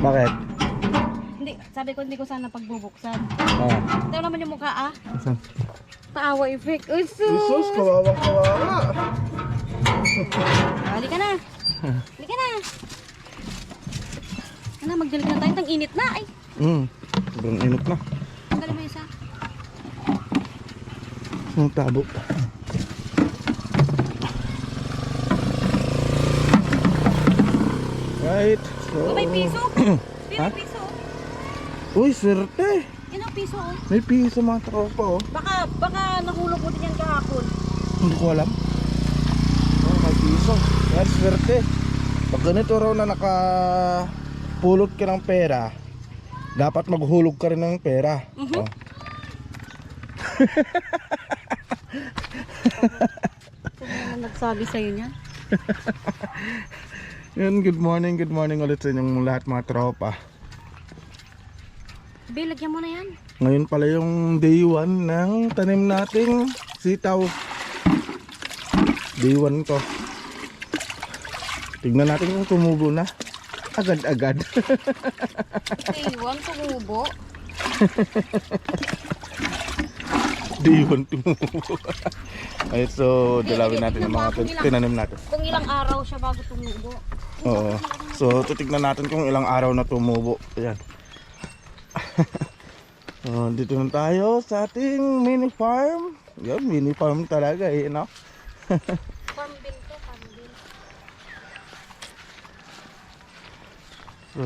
Bakit? Hindi, sabi ko hindi ko sana pagbubuksan. Oh. Ito naman yung mukha Asan? Paawa effect. Uy, Jesus, kawawa kawawa. Halika na. Halika na. Ano, magdilig na tayo. Tang init na. Ay, Sobrang init na. tanggalin mo isa. Ang tabo. Right. So, Oh, may piso. May Ha? piso. Uy, swerte. Yan ang piso. Oh. May piso mga tropa oh. Baka nahulog mo din yan kahapon. Hindi ko alam. Oh, may piso. Yan, swerte. Pag ganito raw na nakapulot ka ng pera, dapat maghulog ka rin ng pera. Oh. Sino naman nagsabi sa'yo niyan? Yan, good morning ulit sa inyong lahat mga tropa. Be, lagyan mo na yan. Ngayon pala yung day 1 ng tanim nating sitaw. Day 1 to. Tignan natin kung tumubo na. Agad-agad. Iwan, tumubo. Day 1 tumubo. Ay, so dalawin natin yung mga tinanim natin. Kung ilang araw siya bago tumubo. Oo. So titignan natin kung ilang araw na tumubo. Ayan. Dito na tayo sa ating mini farm. Yan, mini farm talaga eh, no? Farm bill to, farm bill. So,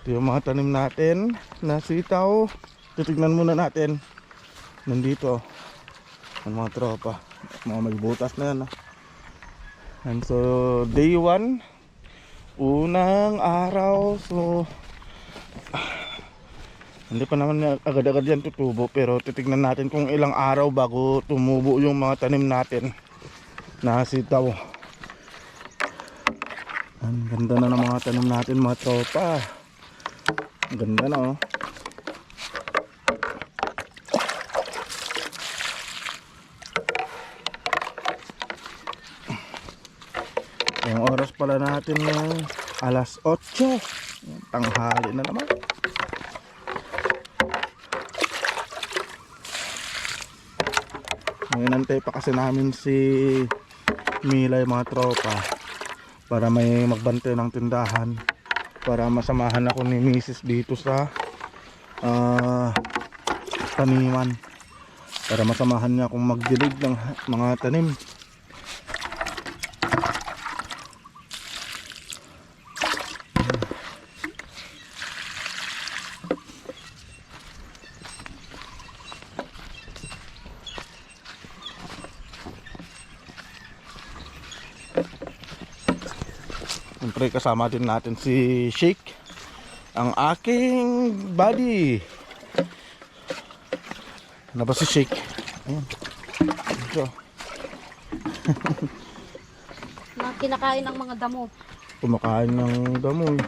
ito yung mga tanim natin na sitaw. Titignan muna natin. Nandito ang mga tropa. Mga may butas na yan. And so, day 1. Unang araw. So, hindi pa naman agad-agad yan tutubo. Pero titignan natin kung ilang araw bago tumubo yung mga tanim natin na sitaw. Ang ganda na ng mga tanim natin mga tropa. Ang ganda na oh. Yung oras pala natin yung alas 8. Tanghali na naman. Ngayon pa kasi namin si Milay mga tropa para may magbantay ng tindahan, para masamahan ako ni Mrs. dito sa taniman, para masamahan niya akong magdilig ng mga tanim. Siyempre kasama din natin si Shake, ang aking buddy. Ano ba si Shake? Ayan. Ito. Kinakain ng mga damo. Kumakain ng damo eh.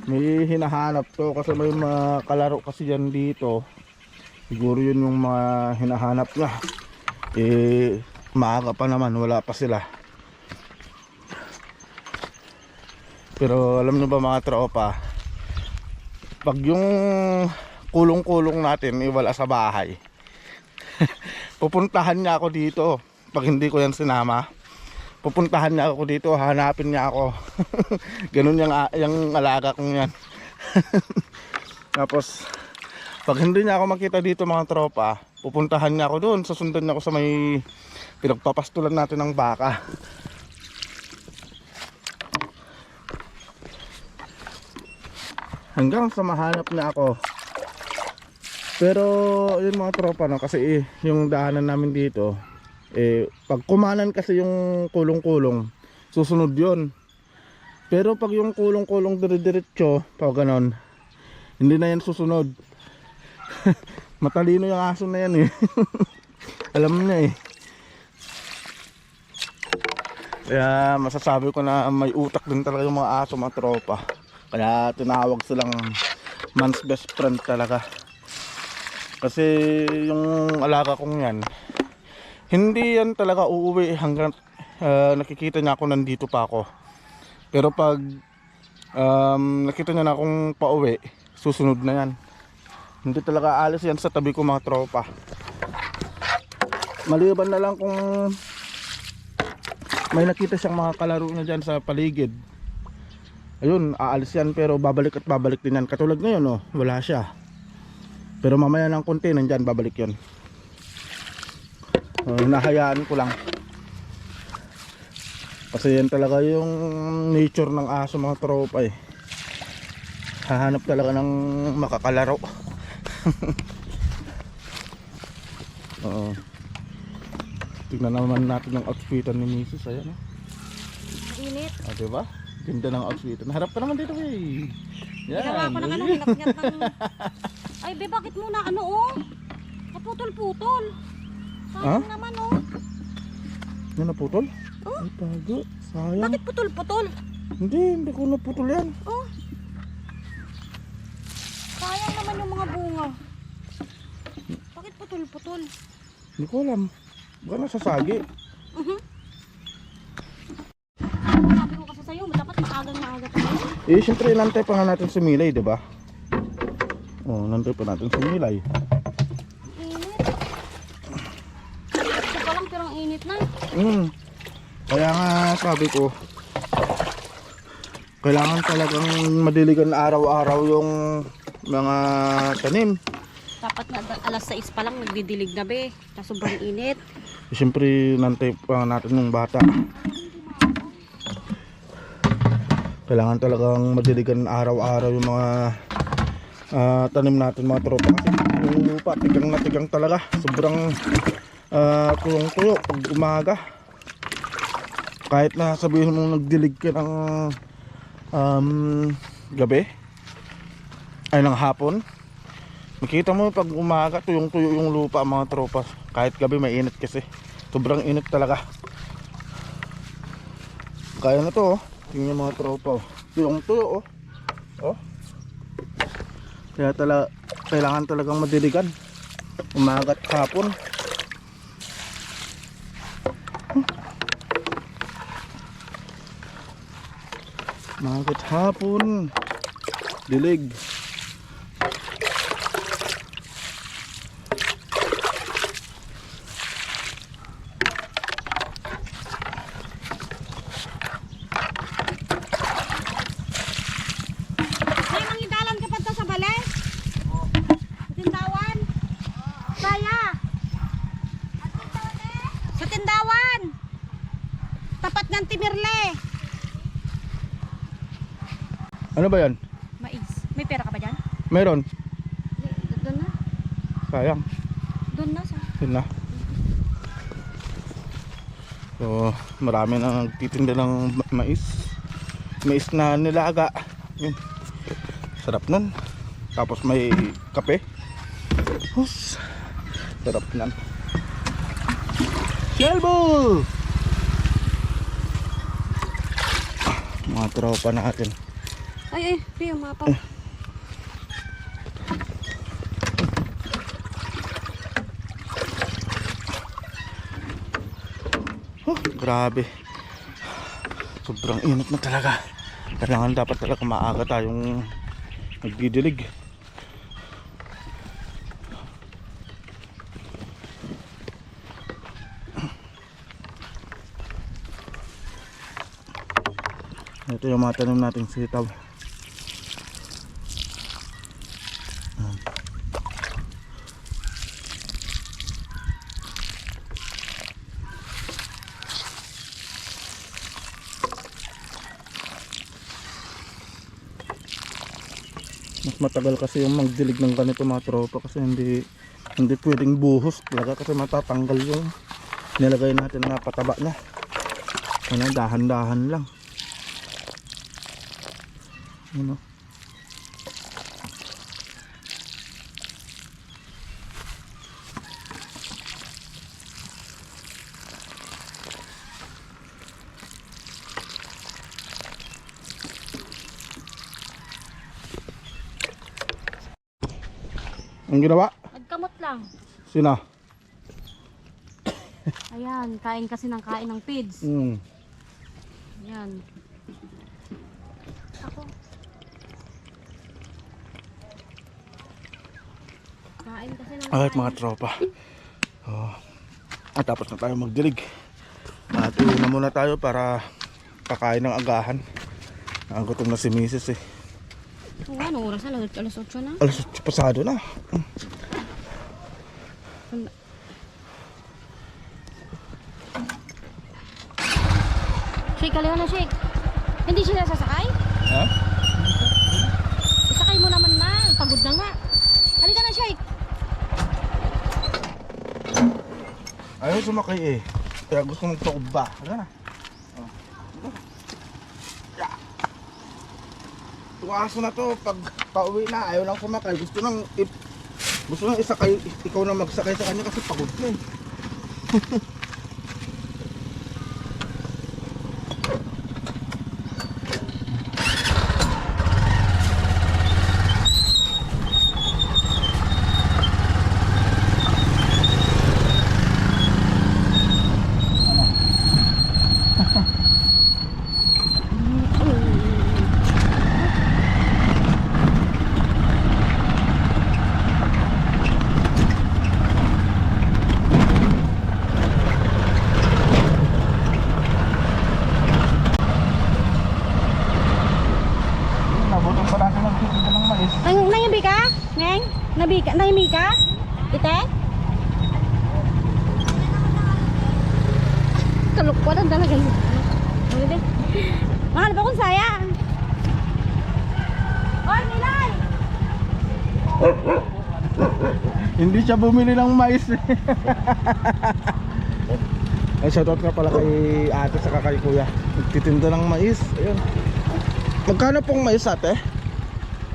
May hinahanap to kasi may mga kalaro kasi yan dito. Siguro yun yung mga hinahanap niya. Eh maaga pa naman, wala pa sila. Pero alam nyo ba mga tropa, pag yung kulong-kulong natin iwala sa bahay, pupuntahan niya ako dito. Pag hindi ko yan sinama, pupuntahan niya ako dito, hanapin niya ako. Ganun yung alaga kong yan. Tapos pag hindi niya ako makita dito mga tropa, pupuntahan niya ako doon, susundan niya ako sa may pinagpapastulan natin ng baka. Hanggang sa mahanap niya ako. Pero yun mga tropa no, kasi yung daanan namin dito pag kumanan kasi yung kulong-kulong, susunod yun. Pero pag yung kulong-kulong dire-diretso, pag ganon, hindi na yan susunod. Matalino yung aso na yan eh. Alam niya eh. Kaya masasabi ko na may utak din talaga yung mga aso mga tropa. Kaya tinawag silang man's best friend talaga. Kasi yung alaga kong yan, hindi yan talaga uuwi hanggang nakikita niya ako nandito pa ako. Pero pag nakita niya na akong pauwi, susunod na yan. Hindi talaga aalis yan sa tabi ko mga tropa. Maliban na lang kung may nakita siyang mga kalaro na dyan sa paligid. Ayun, aalis yan pero babalik at babalik din yan. Katulad ngayon oh, wala siya. Pero mamaya ng konti nandyan, babalik yan. Nahayaan ko lang. Kasi yan talaga yung nature ng aso mga tropa eh. Hahanap talaga ng makakalaro. Oo. Tignan naman natin yung outfitan ni Mrs. Ayan oh. Init. Ah, diba? Ganda ng outfitan. Harap ka naman dito eh. Yan. Ginawa ko ng ano, hinat-ngat ng... Ay, be, bakit muna ano oh? Kaputol-putol. Sayang naman oh. Yan naputol? Oh? Ay tago. Sayang. Bakit putol-putol? Hindi ko naputol yan. Oh. Sayang naman yung mga bunga. Bakit putol-putol? Hindi ko alam. Baka nasasagi. Sabi ko kasi sa'yo, dapat maagang-maaga tayo. Eh, siyempre, nantay pa nga natin si Milay, di ba? Oh, nantay pa natin si Milay. Init. Ito pa lang, pero ang init na. Kaya nga, sabi ko, kailangan talagang madiligan araw-araw yung mga tanim. Dapat na alas 6 pa lang, nagdidilig na be. Tapos sobrang init. Eh, siyempre, nantay pa natin yung bata. Kailangan talagang madiligan araw-araw yung mga tanim natin mga tropa. Kasi yung lupa, tigang na tigang talaga. Sobrang tuyong-tuyo pag umaga. Kahit na sabihin mong nagdilig ka ng gabi, ay ng hapon, makita mo pag umaga, tuyong-tuyo yung lupa mga tropa. Kahit gabi mainit kasi. Sobrang init talaga. Kaya na to oh. Tingnan mga tropa oh. Tuyong-tuyo oh. Oh. Kaya kailangan talagang madiligan umaga at hapon. Umaga at hapon dilig. May mangidalan ka pa to sa bale? Sa tindawan? Saya? Sa tindawan? Tapat ng Timirle. Ano ba yan? Mais. May pera ka ba dyan? Meron? Doon na. Sayang. Doon na. Yun na. So, marami na nagtitinda ng mais. Mais na nilaga. Yun. Sarap nun. Tapos may kape. Hus. Sarap nan. Shelbo! Mga tropa natin. Ay, Pio, mapa. Grabe. Sobrang init na talaga. Kailangan dapat talaga maaga tayong nagdidilig. Ito yung mga tanim nating sitaw. Mas matagal kasi yung magdilig ng ganito mga tropa kasi hindi pwedeng buhos talaga kasi matatanggal yung nilagay natin na pataba na. Ano, dahan-dahan lang. Ano? Ang ginawa? Nagkamot lang. Sina? Ayan, kain kasi ng kain ng pids. Hmm. Ayan. pagkain kasi nang Alright mga tropa. At tapos na tayo magdilig. At uwi na muna tayo para pakain ng agahan. Gutom na si Mrs. eh. Kung ano oras na? Alas 8 na? Alas 8 pasado na. Shake, kaliwa na shake. Hindi sila sasakay? Ha? Isakay mo naman na. Pagod na nga. Halika na shake. Ayaw sumakay eh. Kaya gusto mong paubba. Halika na. Itong aso na to, pag pauwi na, ayaw lang sumakay. Gusto nang isakay, ikaw na magsakay sa kanya kasi pagod na eh. Nabutong pa natin magtitinda ng mais. Nayabi ka? Neng? Nayami ka? Ite? Kalukwadan talaga yun. Ano mahal ba kung saya? Oy, Milay! Hindi siya bumili ng mais. Ay, shoutout nga pala kay ate saka kay kuya. Nagtitinda ng mais. Ayun. Magkano pong mais ate?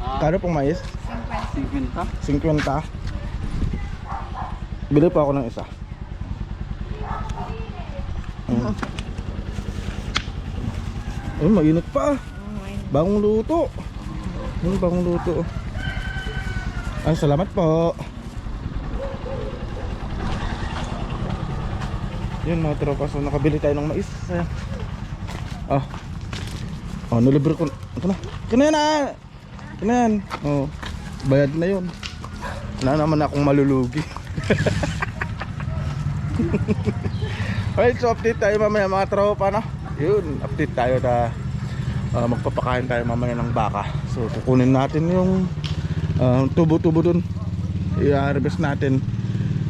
Magkano pong mais? 50. 50. Bili pa ako ng isa. Ayun, mainit pa. Bagong luto. Bagong luto. Ay, salamat po. Yun mga tropa, so nakabili tayo ng mais. Ayan. Nilibre ko. Ito na. Kinayan na. Kinayan. Bayad na yun. Wala naman akong malulugi. Alright, so update tayo mamaya mga tropa, no? Yun, update tayo na magpapakain tayo mamaya ng baka. So kukunin natin yung tubo-tubo dun, i-harvest natin,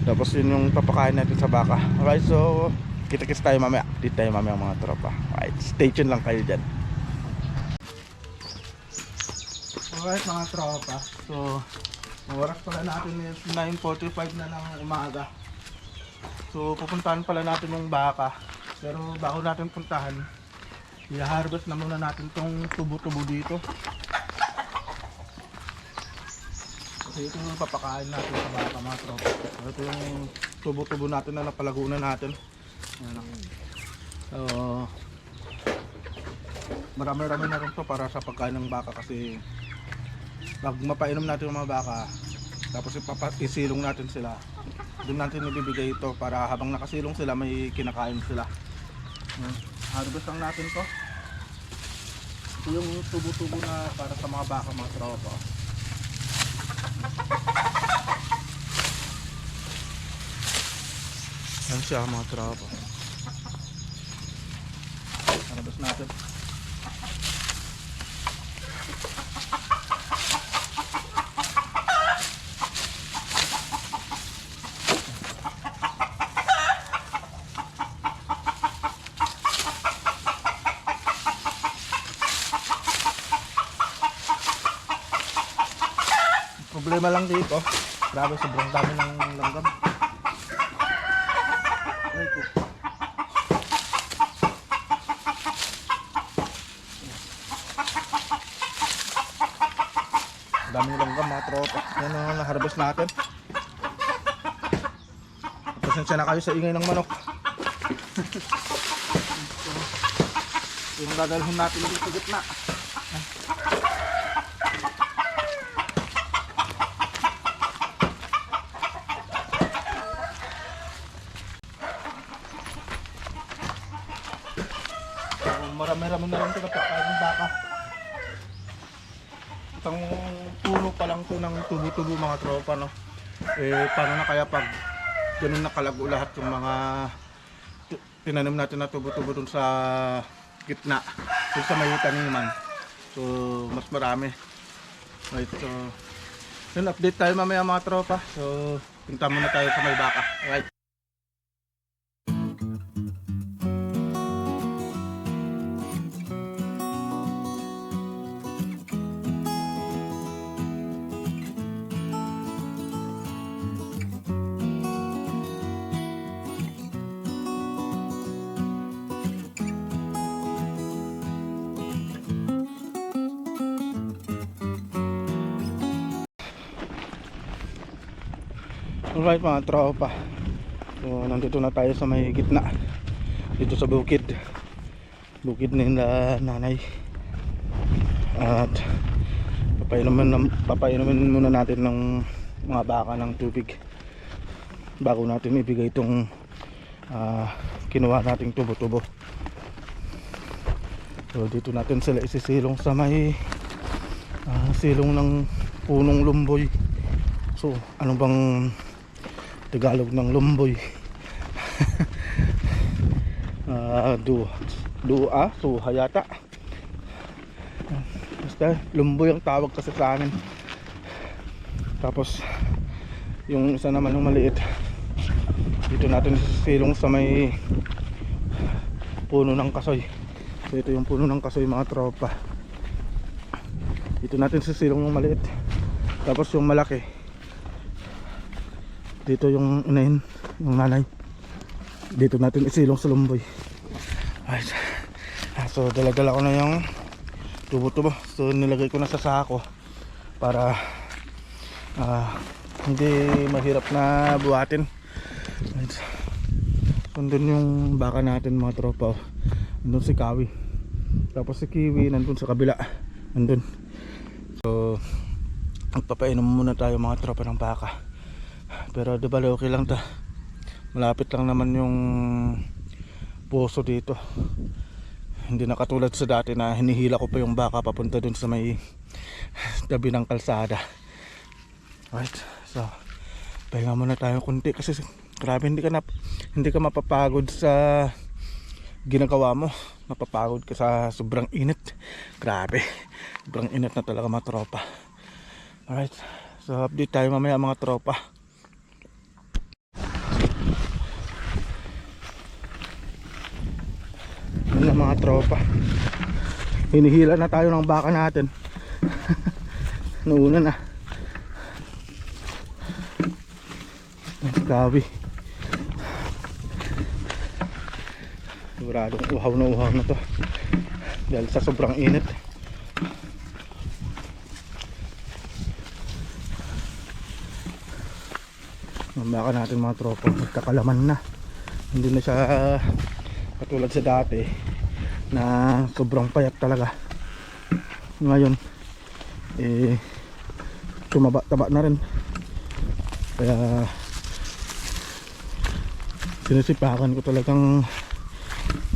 tapos yun yung papakain natin sa baka. Alright, so kita-kits tayo mamaya, update tayo mamaya mga tropa. Alright, stay tuned lang kayo dyan. Alright mga tropa, so oras pala natin is 9:45 na ng umaga. So pupuntahan pala natin yung baka, pero bago natin puntahan, i-harvest na muna natin tong tubo-tubo dito. Ito yung papakain natin sa baka mga tropa. Ito yung tubo-tubo natin na napalagunan natin. So marami-rami na rin to para sa pagkain ng baka, kasi pag mapainom natin yung mga baka, tapos isilong natin sila, doon natin ibibigay ito para habang nakasilong sila may kinakain sila. Harvest lang natin to. Ito yung tubo-tubo na para sa mga baka mga tropa. Yan siya mga tropa. Harvest natin. Problema lang dito, grabe sobrang dami ng langgam. Ay ko. Dami ng langgam mga tropa. Yan ang na-harvest natin. Pasensya na kayo sa ingay ng manok. Yung dadalhin natin dito sa gitna. Marami-rami na lang ito kapag ng baka. Itong puno pa lang ito ng tubo-tubo mga tropa, no? Paano na kaya pag ganun nakalago lahat yung mga tinanim natin na tubo-tubo dun sa gitna, dun sa may taniman. So mas marami. Right, so yun, update tayo mamaya mga tropa. So punta muna tayo sa may baka. Alright. Alright mga tropa, so nandito na tayo sa may gitna, dito sa bukid nila nanay. At papainumin muna natin ng mga baka ng tubig bago natin ibigay itong kinuha nating tubo-tubo. So dito natin sila isisilong sa may silong ng punong lumboy. So ano bang Tagalog ng lumboy? Suha yata. Basta lumboy ang tawag kasi sa amin. Tapos yung isa naman ng maliit, dito natin silong sa may puno ng kasoy. So ito yung puno ng kasoy mga tropa. Dito natin sisilong ng maliit. Tapos yung malaki, dito yung inahin, yung nanay, dito natin isilong sa lumboy. Alright. So dala-dala ko na yung tubo-tubo. So nilagay ko na sa sako para hindi mahirap na buhatin. Alright. So nandun yung baka natin mga tropa. Nandun si Kawi, tapos si Kiwi nandun sa kabila. Nandun. So magpapainom muna tayo mga tropa ng baka. Pero diba okay lang ta, malapit lang naman yung puso dito. Hindi na katulad sa dati na hinihila ko pa yung baka papunta dun sa may tabi ng kalsada. Right, so pahinga muna tayo kunti kasi grabe hindi ka mapapagod sa ginagawa mo. Mapapagod ka sa sobrang init. Grabe, sobrang init na talaga mga tropa. Alright, so update tayo mamaya mga tropa. Yun na mga tropa, hinihila na tayo ng baka natin. Nauna na Gabi. Siguradong uhaw na to dahil sa sobrang init. Ang baka natin mga tropa nagkakalaman na, hindi na siya katulad sa dati na sobrang payat talaga. Ngayon tumaba-taba na rin, kaya sinisipakan ko talagang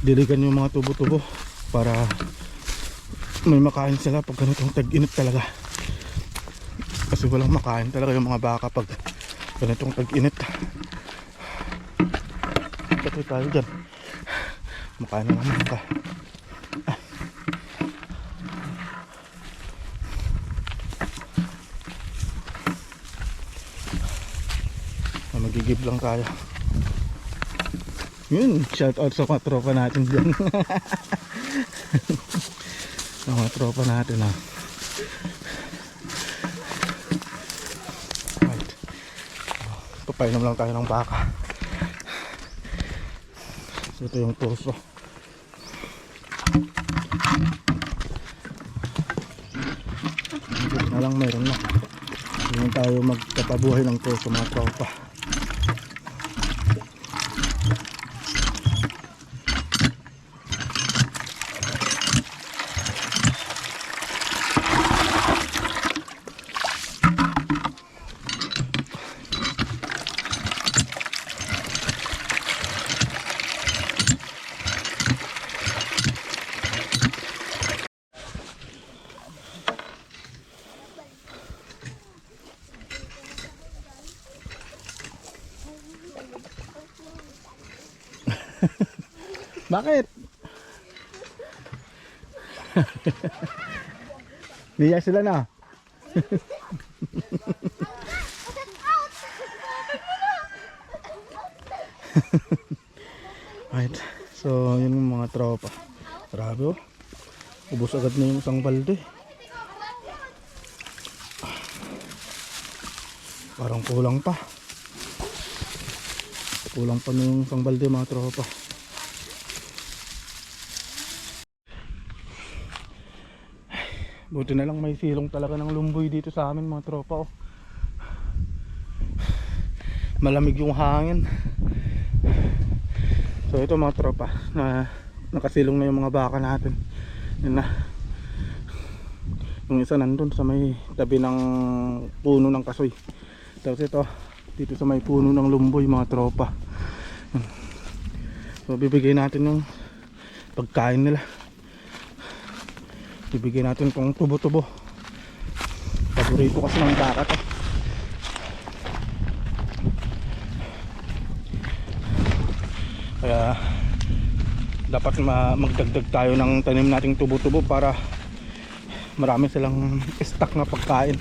diligan yung mga tubo-tubo para may makain sila pag ganitong tag-init talaga. Kasi walang makain talaga yung mga baka pag ganitong tag-init. Patuloy tayo dyan, makain na naman ka. Magigib lang tayo. Yun, shout out sa mga tropa natin dyan. Sa mga tropa natin right. Papainom lang tayo ng baka. So ito yung puso. Dito na lang meron na. Hindi tayo magkapabuhay ng puso mga tropa. Bakit? Niya sila na. Right. So, yun yung mga tropa. Grabe oh. Ubus agad na yung isang balde. Parang kulang pa. Kulang pa na yung isang balde mga tropa. Buti na lang may silong talaga ng lumboy dito sa amin mga tropa oh. Malamig yung hangin. So ito mga tropa na nakasilong na yung mga baka natin. Yun na. Yung isa nandun sa may tabi ng puno ng kasoy. Tapos ito dito sa may puno ng lumboy mga tropa. So bibigay natin yung pagkain nila. Bibigyan natin tong tubo-tubo. Paborito kasi ng baka to. Kaya dapat magdagdag tayo ng tanim nating tubo-tubo para marami silang stock na pagkain.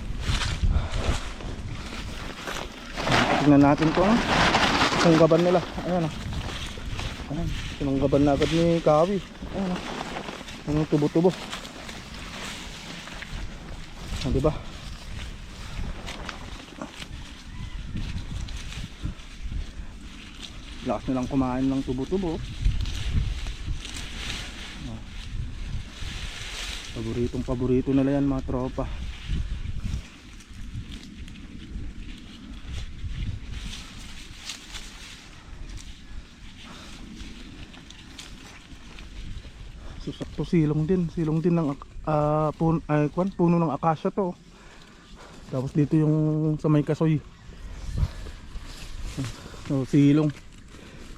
Tingnan natin kung sinunggaban nila. Ayan o. Ayan, sinunggaban na agad ni Kawi. Ayan o. Yung tubo-tubo. Ah, diba? Lakas nilang kumain ng tubo-tubo. Paboritong paborito nila yan mga tropa. Susakto silong din ng puno ng akasya to. Tapos dito yung sa may kasoy. So silong.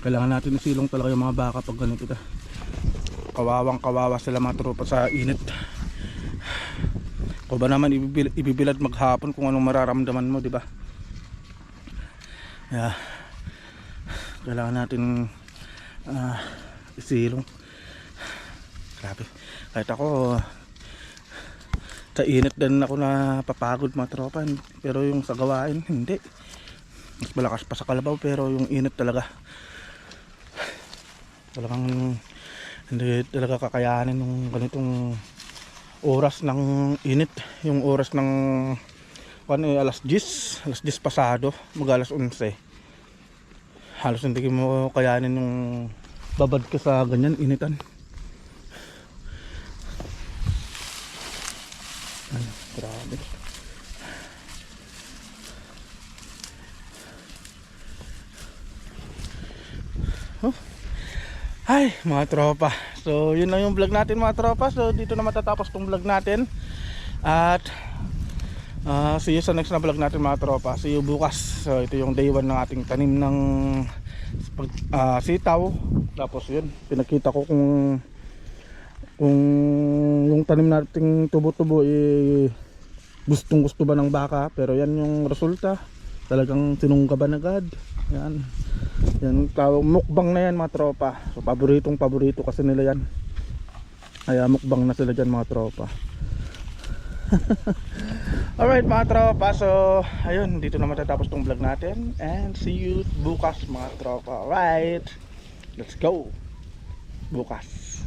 Kailangan natin ng silong talaga yung mga baka pag ganito ta. Kawawang kawawa sila mga tropa sa init. O ba naman ibibilad maghapon kung anong mararamdaman mo, di ba? Yeah. Kailangan natin isilong. Grabe. Kahit ako sa init din ako napapagod mga tropa. Pero yung sa gawain, hindi. Mas malakas pa sa kalabaw pero yung init talaga. Talagang hindi talaga kakayanin yung ganitong oras ng init. Yung oras ng alas 10 pasado, mag alas 11. Halos hindi mo kayanin yung babad ka sa ganyan initan. Ay, grabe. Oh. Ay, mga tropa. So, yun lang yung vlog natin mga tropa. So, dito na matatapos tong vlog natin. At see you sa next na vlog natin mga tropa. See you bukas. So, ito yung day 1 ng ating tanim ng sitaw. Tapos yun, pinakita ko kung yung tanim nating tubo-tubo gustong gusto ba ng baka. Pero yan yung resulta. Talagang sinunggaban agad. Yan. Yan, mukbang na yan mga tropa. So paborito kasi nila yan. Kaya mukbang na sila dyan mga tropa. Alright mga tropa. So ayun, dito na matatapos tong vlog natin. And see you bukas mga tropa. Alright, let's go bukas.